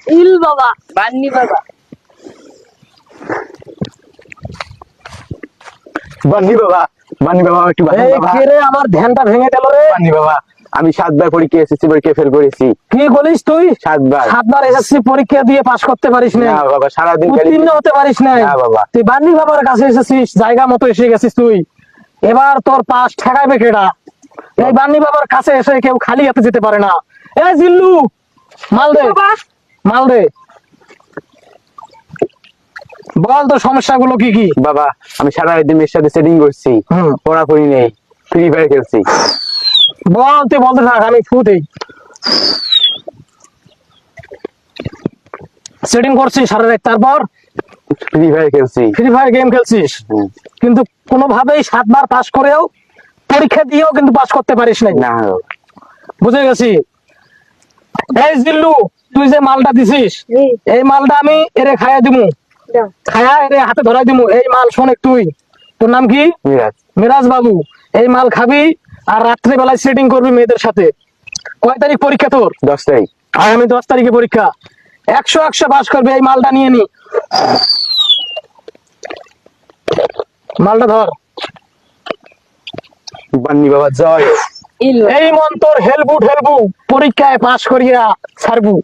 ইল বাবা বান্নি বাবা বান্নি বাবা, বান্নি বাবা একটু বান্নি বাবা। কে রে, আমার ধ্যানটা ভেঙে গেল রে। বান্নি বাবা, আমি 7 বার পরীক্ষা এসএসসি পরীক্ষা ফেল করেছি। কি বলিস তুই? 7 বার। 7 বার এসএসসি পরীক্ষা দিয়ে পাস করতে পারিস না? না বাবা, সারাদিন খালি উত্তীর্ণ হতে পারিস না? না বাবা। তুই বান্নি বাবার কাছে এসেছিস, জায়গা মতো এসে গেছিস তুই। এবার তোর পাস ঠেকাইবে কেডা? এই বান্নি বাবার কাছে এসে কেউ খালি হাতে যেতে পারে না। এ জিল্লু, মাল দে, বাবা মাল দে। বল তো সমস্যাগুলো কি কি? বাবা, আমি সারাদিন মেয়ের সাথে সেটিং করছি, হুম। পড়াপড়ি নেই, ফ্রি ফায়ার খেলছি। বল, তুই বলতে থাক, আমি ফু দেই। সেটিং করছিস সারা রাত, তারপর ফ্রি ফায়ার খেলছি। ফ্রি ফায়ার গেম খেলছিস, হুম। কিন্তু কোনোভাবেই 7 বার পাস করেও পরীক্ষা দিয়েও কিন্তু পাস করতে পারিস নাই। না বাবা। বুঝে গেছি। এই জিল্লু, তুই যে মালটা দিছিস, জি এই মালটা আমি এরে খাইয়া দিমু, দাও খায়া এরে হাতে ধরাই দিমু। এই মাল শোন, তুই, তোর নাম কি? মিরাজ। মিরাজ বাবু। এই মাল খাবি আর রাত্রে বেলায় সেটিং করবি মেয়েদের সাথে। কয় তারিখ পরীক্ষা তোর? 10 তারিখ। আগামী 10 তারিখে পরীক্ষা। 100 পাস করবি। এই মালটা নিয়ে নি, মালটা ধর। বান্নি বাবা জয়। ইল এই মন তোর হেলবু ঢেলবু, পরীক্ষায় পাস করিয়া ছাড়বু।